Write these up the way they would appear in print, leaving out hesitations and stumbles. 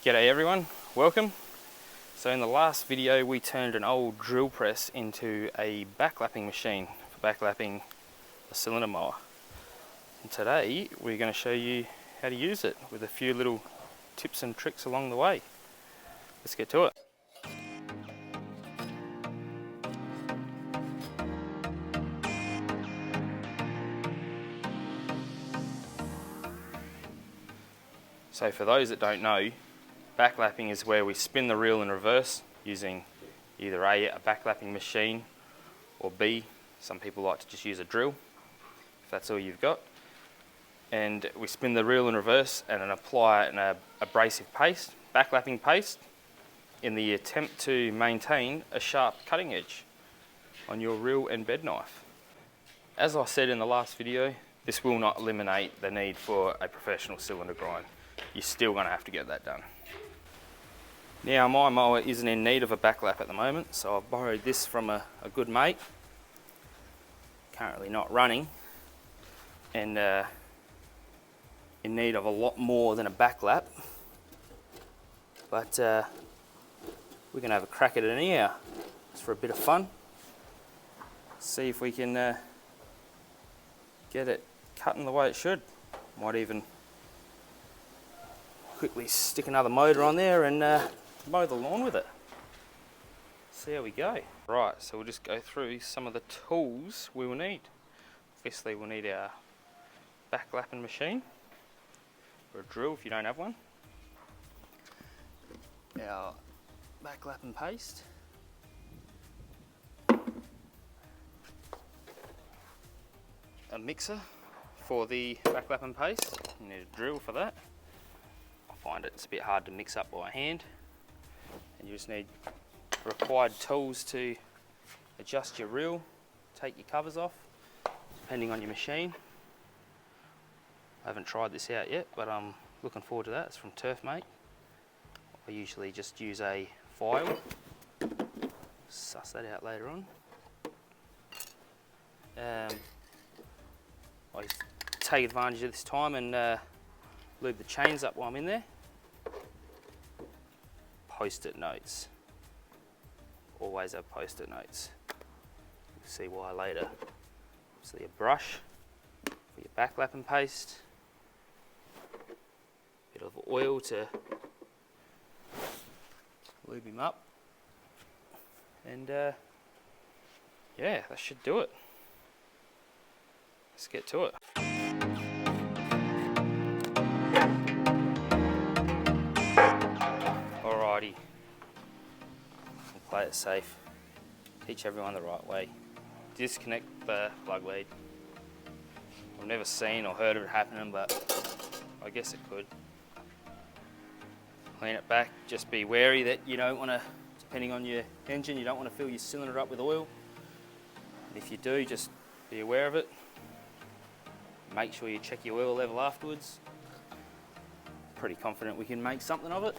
G'day everyone, welcome. So in the last video we turned an old drill press into a backlapping machine for backlapping a cylinder mower. And today we're going to show you how to use it with a few little tips and tricks along the way. Let's get to it. So for those that don't know, backlapping is where we spin the reel in reverse using either A, a backlapping machine, or B, some people like to just use a drill, if that's all you've got. And we spin the reel in reverse and then apply an abrasive paste, backlapping paste, in the attempt to maintain a sharp cutting edge on your reel and bed knife. As I said in the last video, this will not eliminate the need for a professional cylinder grind. You're still going to have to get that done. Now my mower isn't in need of a backlap at the moment, so I've borrowed this from a good mate, currently not running, and in need of a lot more than a backlap, but we're going to have a crack at it anyhow, just for a bit of fun. See if we can get it cutting the way it should. Might even quickly stick another motor on there and mow the lawn with it. See how we go. Right, so we'll just go through some of the tools we will need. Obviously we'll need our backlapping machine, or a drill if you don't have one. Our backlapping paste. A mixer for the backlapping paste. You need a drill for that. I find it's a bit hard to mix up by hand. And you just need required tools to adjust your reel, take your covers off, depending on your machine. I haven't tried this out yet, but I'm looking forward to that. It's from Turfmate. I usually just use a file. Suss that out later on. I take advantage of this time and lube the chains up while I'm in there. Post-it notes. Always have post-it notes. You'll see why later. Obviously a brush for your backlapping paste. Bit of oil to lube him up. And yeah, that should do it. Let's get to it. Alrighty, we'll play it safe. Teach everyone the right way. Disconnect the plug lead. I've never seen or heard of it happening, but I guess it could. Clean it back. Just be wary that you don't want to, depending on your engine, you don't want to fill your cylinder up with oil. And if you do, just be aware of it. Make sure you check your oil level afterwards. Pretty confident we can make something of it.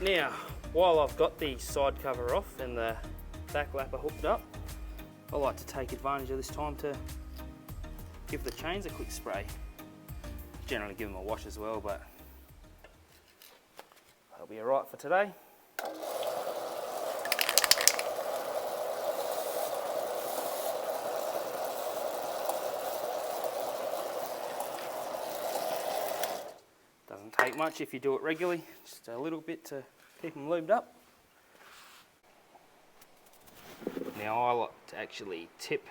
Now, while I've got the side cover off and the backlapper hooked up, I like to take advantage of this time to give the chains a quick spray. Generally give them a wash as well, but they'll be alright for today. Doesn't take much if you do it regularly, just a little bit to keep them lubed up. Now I like to actually tip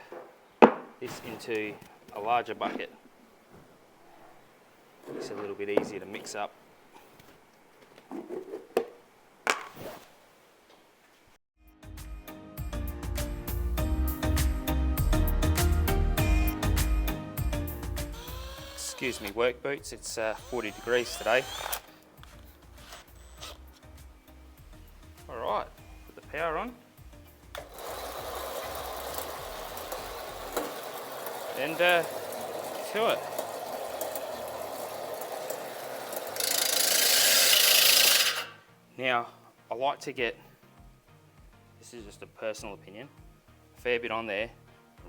this into a larger bucket. It's a little bit easier to mix up. Excuse me, work boots, it's 40 degrees today. Alright, put the power on. And to it. Now, I like to get, this is just a personal opinion, a fair bit on there.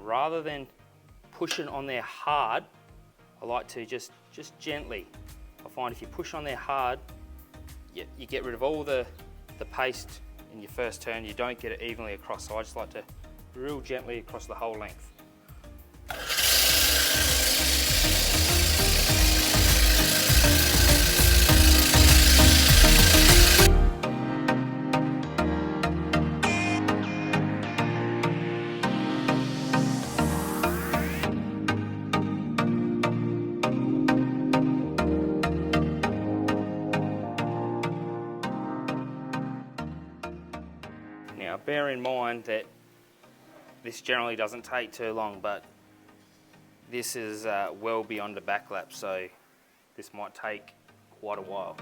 Rather than pushing on there hard, I like to just just gently. I find if you push on there hard, you get rid of all the paste in your first turn. You don't get it evenly across, so I just like to real gently across the whole length. Now bear in mind that this generally doesn't take too long, but this is well beyond a backlap, so this might take quite a while.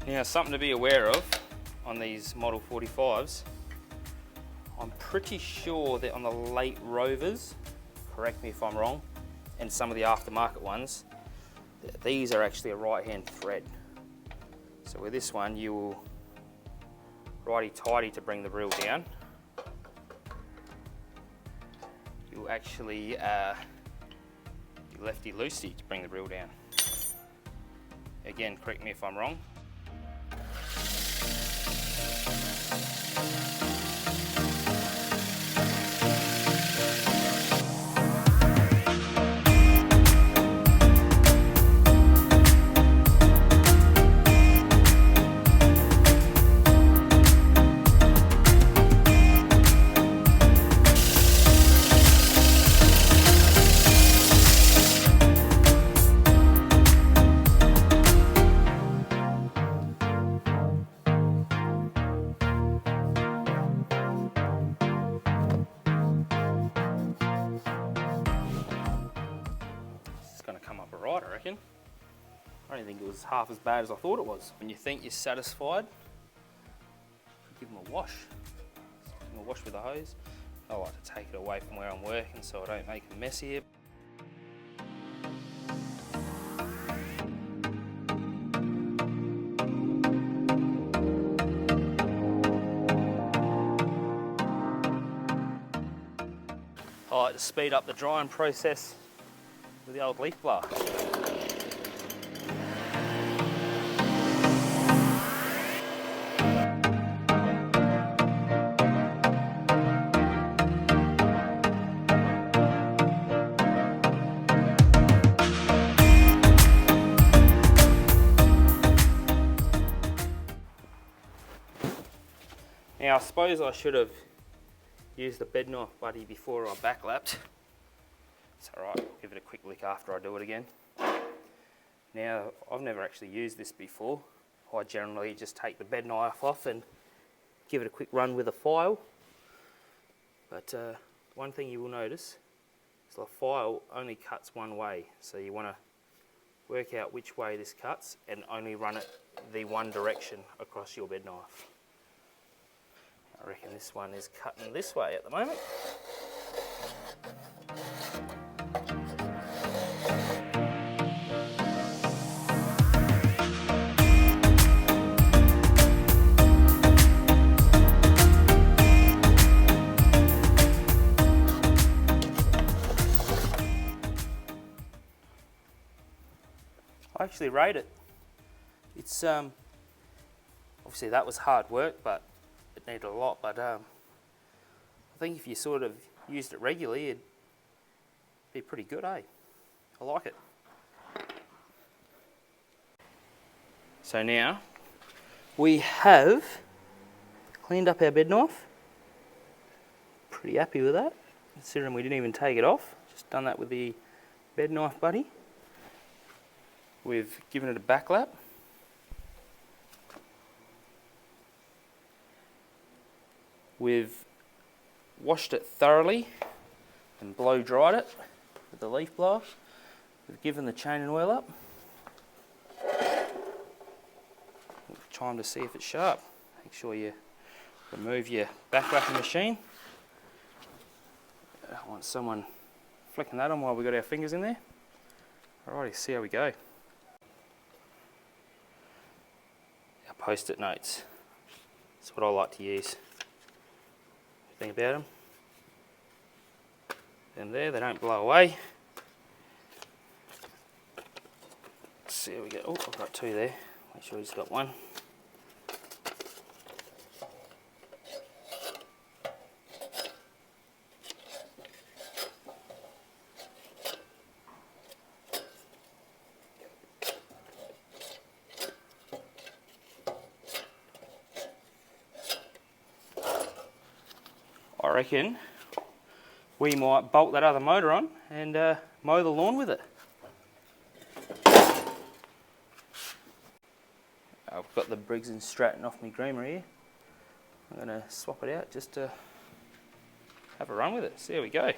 Now, something to be aware of on these Model 45s, I'm pretty sure that on the late Rovers, correct me if I'm wrong, and some of the aftermarket ones, these are actually a right-hand thread. So with this one, you will righty-tighty to bring the reel down. You'll actually lefty-loosey to bring the reel down. Again, correct me if I'm wrong. Right, I reckon. I don't think it was half as bad as I thought it was. When you think you're satisfied, give them a wash. Give them a wash with a hose. I like to take it away from where I'm working so I don't make a mess here. I like to speed up the drying process with the old leaf blower. Now I suppose I should have used the bed knife buddy before I backlapped. It's alright, I'll give it a quick lick after I do it again. Now, I've never actually used this before. I generally just take the bed knife off and give it a quick run with a file. But one thing you will notice is the file only cuts one way. So you want to work out which way this cuts and only run it the one direction across your bed knife. I reckon this one is cutting this way at the moment. I actually rate it. It's obviously that was hard work, but it needed a lot. But I think if you sort of used it regularly, it'd be pretty good, eh? I like it. So now we have cleaned up our bed knife. Pretty happy with that, considering we didn't even take it off. Just done that with the bed knife buddy. We've given it a backlap. We've washed it thoroughly and blow dried it with the leaf blower. We've given the chain and oil up. Time to see if it's sharp. Make sure you remove your backlapping machine. I want someone flicking that on while we've got our fingers in there. Alrighty, see how we go. Our post-it notes. That's what I like to use. Think about them. And there, they don't blow away. Let's see how we go. Oh, I've got two there. Make sure he's got one. I reckon we might bolt that other motor on and mow the lawn with it. I've got the Briggs & Stratton off my groomer here. I'm going to swap it out just to have a run with it, see how we go.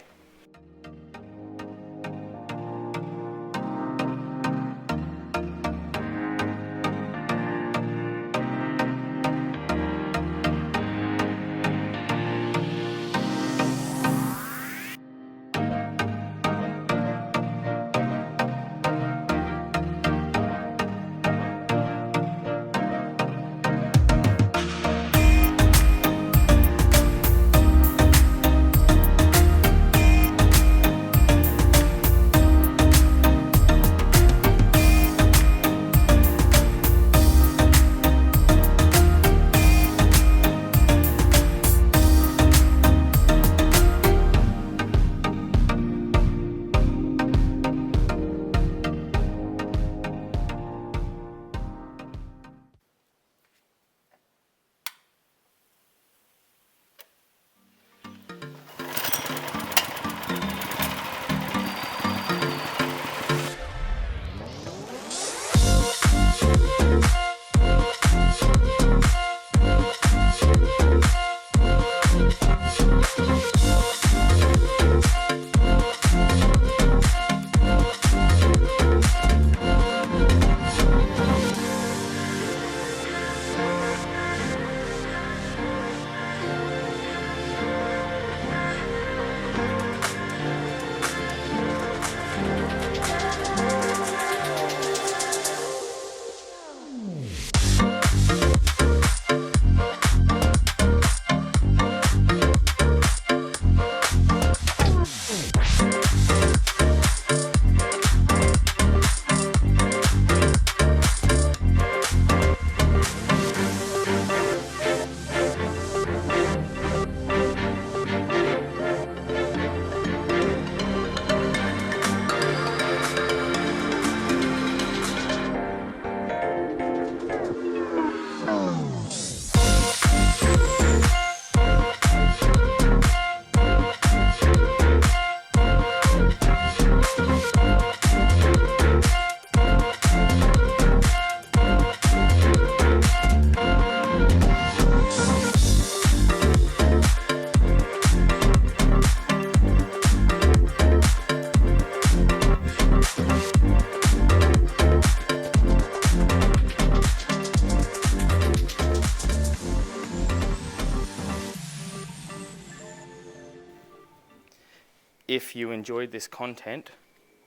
If you enjoyed this content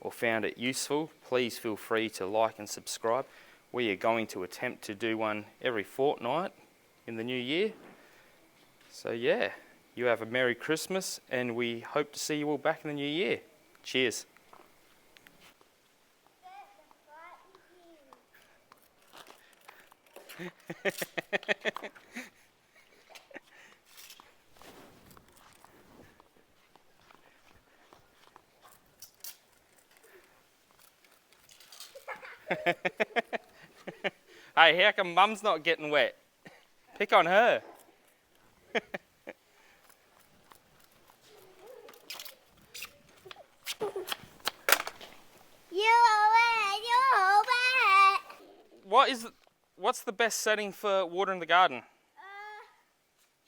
or found it useful, please feel free to like and subscribe. We are going to attempt to do one every fortnight in the new year. So yeah, you have a Merry Christmas and we hope to see you all back in the new year. Cheers. Hey, how come Mum's not getting wet? Pick on her. What's the best setting for watering the garden?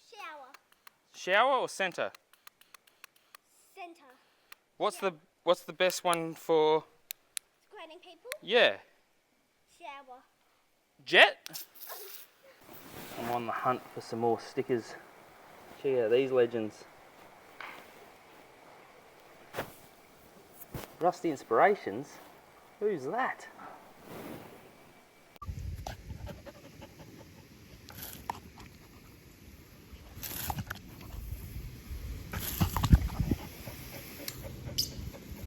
Shower. Shower or centre? Centre. What's the best one for? Grading people? Yeah. Shower. Jet? I'm on the hunt for some more stickers. Check out these legends. Rusty Inspirations. Who's that?